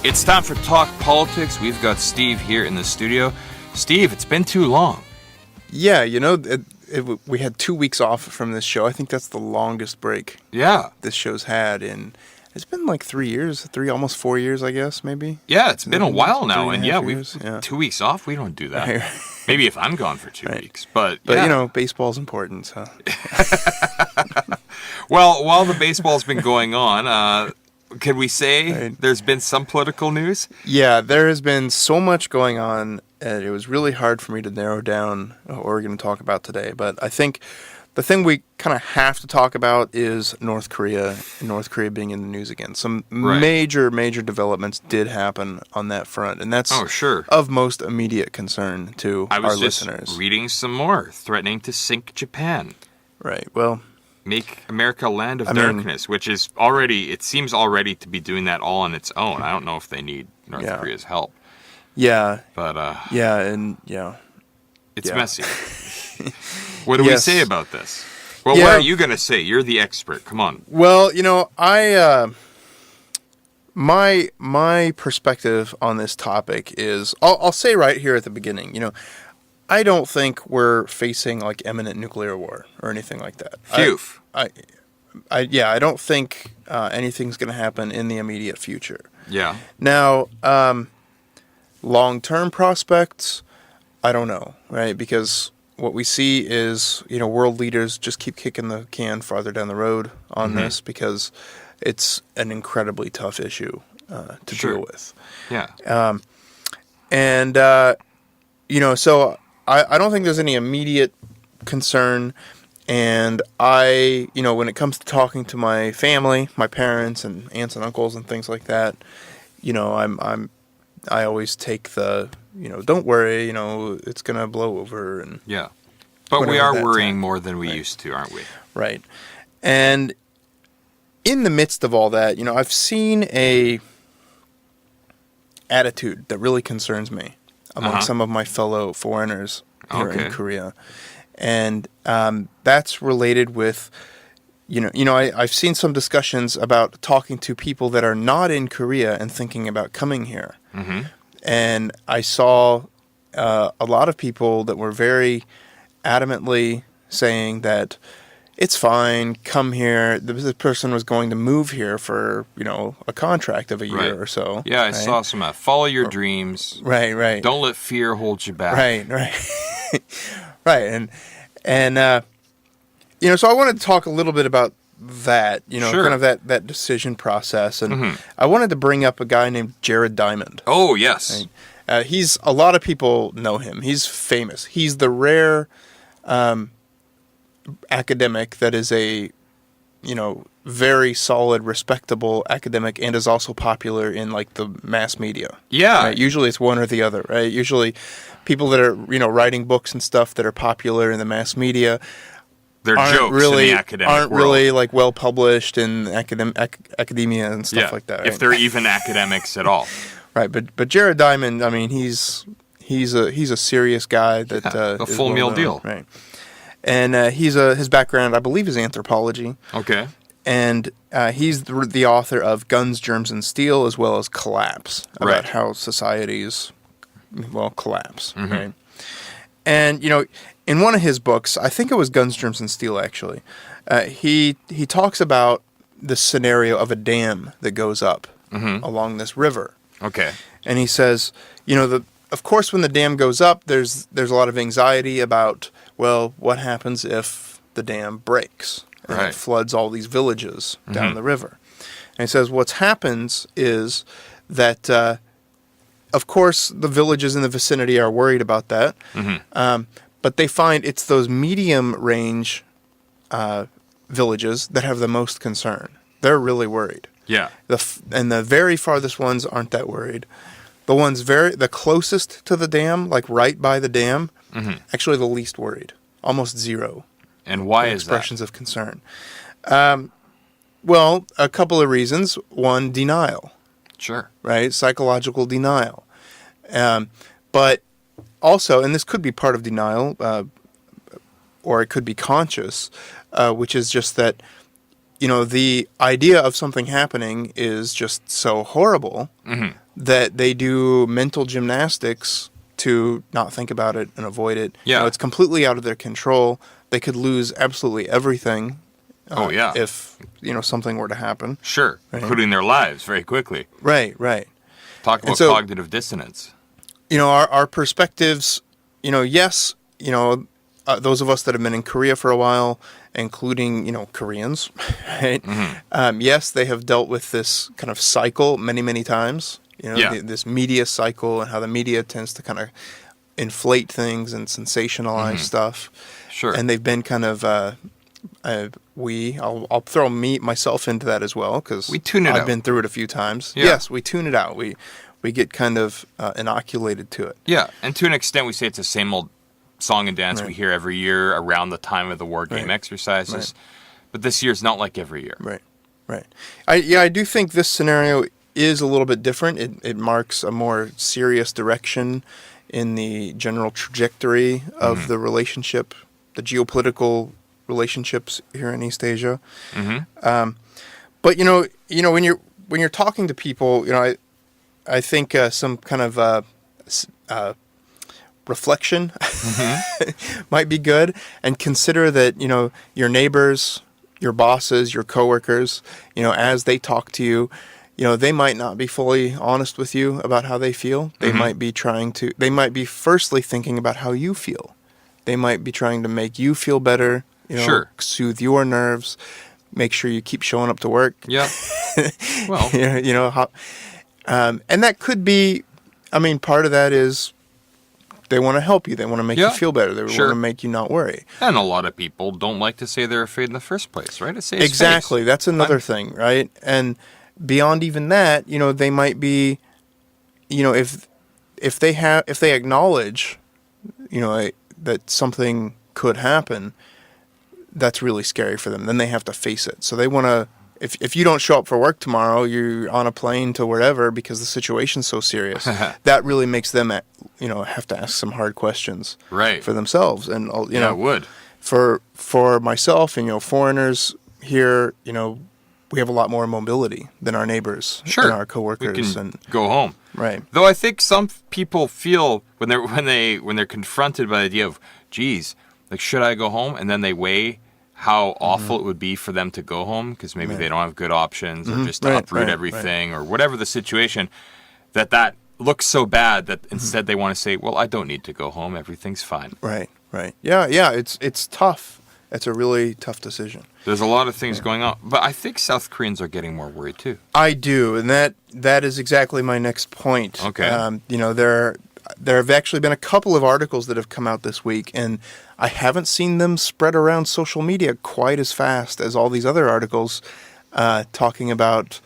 It's time for Talk Politics. We've got Steve here in the studio. Steve, it's been too long. Yeah, we had 2 weeks off from this show. I think that's the longest break this show's had in, it's been like 3 years, almost 4 years, I guess, maybe. Yeah, it's been a while now, and we've 2 weeks off. We don't do that. Right. Maybe if I'm gone for 2 weeks, but baseball's important, so. Well, while the baseball's been going on, can we say there's been some political news? Yeah, there has been so much going on, and it was really hard for me to narrow down what we're going to talk about today. But I think the thing we kind of have to talk about is North Korea, and North Korea being in the news again. Some major developments did happen on that front, and that's of most immediate concern to our listeners. I was just reading some more, threatening to sink Japan. Right, well... Make America a land of darkness, which is already, it seems already to be doing that all on its own. I don't know if they need North Korea's help. Yeah. But, it's messy. What do we say about this? Well, what are you going to say? You're the expert. Come on. Well, my perspective on this topic is, I'll say right here at the beginning, I don't think we're facing like imminent nuclear war or anything like that. Phew. I don't think anything's going to happen in the immediate future. Yeah. Now, long-term prospects, I don't know, right? Because what we see is, world leaders just keep kicking the can farther down the road on this because it's an incredibly tough issue to deal with. Yeah. So I don't think there's any immediate concern, and when it comes to talking to my family, my parents and aunts and uncles and things like that, I always take the, don't worry, it's gonna blow over and but we are worrying more than we used to, aren't we? Right, and in the midst of all that, I've seen a attitude that really concerns me among some of my fellow foreigners here in Korea. And that's related with, I've seen some discussions about talking to people that are not in Korea and thinking about coming here. Mm-hmm. And I saw a lot of people that were very adamantly saying that it's fine, come here. This person was going to move here for, a contract of a year or so. Yeah, I saw some, follow your dreams. Right. Don't let fear hold you back. Right. Right. So I wanted to talk a little bit about that, kind of that decision process. And I wanted to bring up a guy named Jared Diamond. Oh, yes. Right? A lot of people know him. He's famous. He's the rare academic that is a, very solid, respectable academic and is also popular in like the mass media. Yeah. Right? Usually it's one or the other, right? Usually people that are, writing books and stuff that are popular in the mass media They're jokes really, in the academic aren't world. really like well published in academia and stuff like that. Right? If they're even academics at all. Right, but Jared Diamond, I mean, he's a serious guy that a full meal deal, right? And his background, I believe, is anthropology. Okay. And he's the author of Guns, Germs, and Steel, as well as Collapse, about how societies, collapse. Mm-hmm. Right? And, in one of his books, I think it was Guns, Germs, and Steel, actually, he talks about the scenario of a dam that goes up along this river. Okay. And he says, of course, when the dam goes up, there's a lot of anxiety about, what happens if the dam breaks and it floods all these villages down the river. And he says what happens is that, of course, the villages in the vicinity are worried about that, but they find it's those medium-range villages that have the most concern. They're really worried. Yeah. And the very farthest ones aren't that worried. The ones the closest to the dam, like right by the dam, actually the least worried. Almost zero. And why is that? Expressions of concern. Well, a couple of reasons. One, denial. Sure. Right? Psychological denial. But also, and this could be part of denial, or it could be conscious, which is just that the idea of something happening is just so horrible that they do mental gymnastics to not think about it and avoid it. Yeah. It's completely out of their control. They could lose absolutely everything. If, something were to happen. Sure. Right. Including their lives very quickly. Right. Talk about cognitive dissonance. Our perspectives, yes, those of us that have been in Korea for a while, including, Koreans, right? Yes, they have dealt with this kind of cycle many, many times. This media cycle and how the media tends to kind of inflate things and sensationalize stuff. Sure. And they've been kind of, I'll throw myself into that as well, because I've been through it a few times. Yeah. Yes, we tune it out. We get kind of inoculated to it. Yeah, and to an extent, we say it's the same old song and dance we hear every year around the time of the war game exercises. Right. But this year's not like every year. Right. I do think this scenario is a little bit different. It marks a more serious direction in the general trajectory of the relationship, the geopolitical relationships here in East Asia. But when you're talking to people, I think some kind of reflection might be good, and consider that your neighbors, your bosses, your coworkers, as they talk to you, they might not be fully honest with you about how they feel. They might be they might be firstly thinking about how you feel. They might be trying to make you feel better, soothe your nerves, make sure you keep showing up to work. Yeah. Well, and that could be, part of that is they want to help you. They want to make you feel better. They want to make you not worry. And a lot of people don't like to say they're afraid in the first place, right? Exactly. Face. That's another thing, right? And beyond even that, they might be, if they acknowledge, that something could happen, that's really scary for them. Then they have to face it. So they want to, if you don't show up for work tomorrow, you're on a plane to wherever because the situation's so serious. That really makes them, have to ask some hard questions for themselves. And it would. For myself and foreigners here, we have a lot more mobility than our neighbors and our coworkers. We can go home. Right. Though I think some people feel when they're confronted by the idea of, geez, like, should I go home? And then they weigh how awful it would be for them to go home because maybe they don't have good options or just to uproot everything or whatever the situation, that looks so bad that instead they want to say, well, I don't need to go home. Everything's fine. Right. Yeah, it's tough. It's a really tough decision. There's a lot of things going on, but I think South Koreans are getting more worried too. I do, and that is exactly my next point. Okay. There have actually been a couple of articles that have come out this week, and I haven't seen them spread around social media quite as fast as all these other articles talking about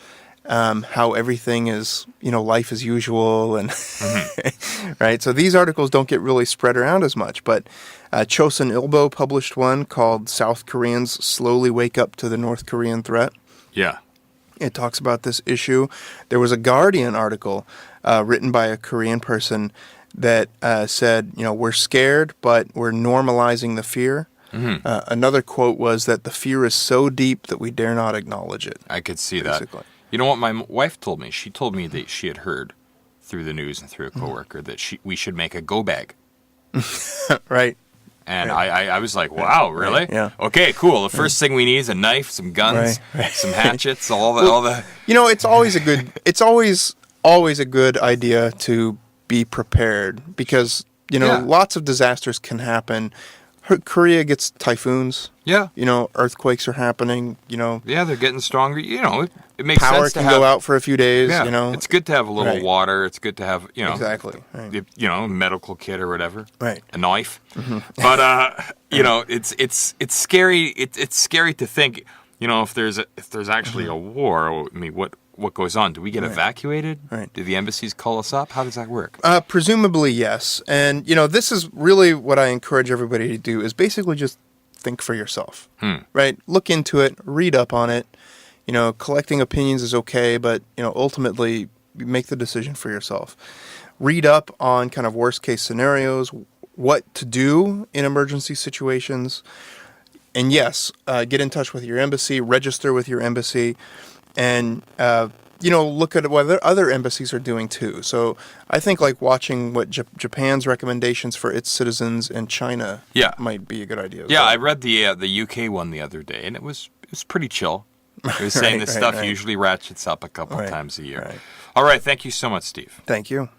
how everything is, life as usual, and right. So these articles don't get really spread around as much, but Chosun Ilbo published one called "South Koreans Slowly Wake Up to the North Korean Threat." Yeah. It talks about this issue. There was a Guardian article written by a Korean person that said, we're scared, but we're normalizing the fear. Another quote was that the fear is so deep that we dare not acknowledge it. I could see basically. That. You know what my wife told me? She told me that she had heard through the news and through a coworker that we should make a go bag. Right. And I was like, wow, really? Right, yeah. Okay, cool. The first thing we need is a knife, some guns, some hatchets, all the. It's always a good idea to be prepared because lots of disasters can happen. Korea gets typhoons. Yeah. Earthquakes are happening. Yeah, they're getting stronger. It makes power sense to can go out for a few days. Yeah. It's good to have a little water. It's good to have exactly. Right. A medical kit or whatever. Right. A knife. But it's scary. It's scary to think. If there's actually a war. I mean, what goes on? Do we get evacuated? Right. Do the embassies call us up? How does that work? Presumably, yes. And, this is really what I encourage everybody to do is basically just think for yourself, right? Look into it, read up on it. Collecting opinions is okay, but, ultimately make the decision for yourself. Read up on kind of worst case scenarios, what to do in emergency situations. and yes, get in touch with your embassy, register with your embassy, and look at what other embassies are doing too. So I think like watching what Japan's recommendations for its citizens in China might be a good idea. Yeah, I read the UK one the other day, and it was pretty chill. It was saying this stuff usually ratchets up a couple times a year. Right. All right, thank you so much, Steve. Thank you.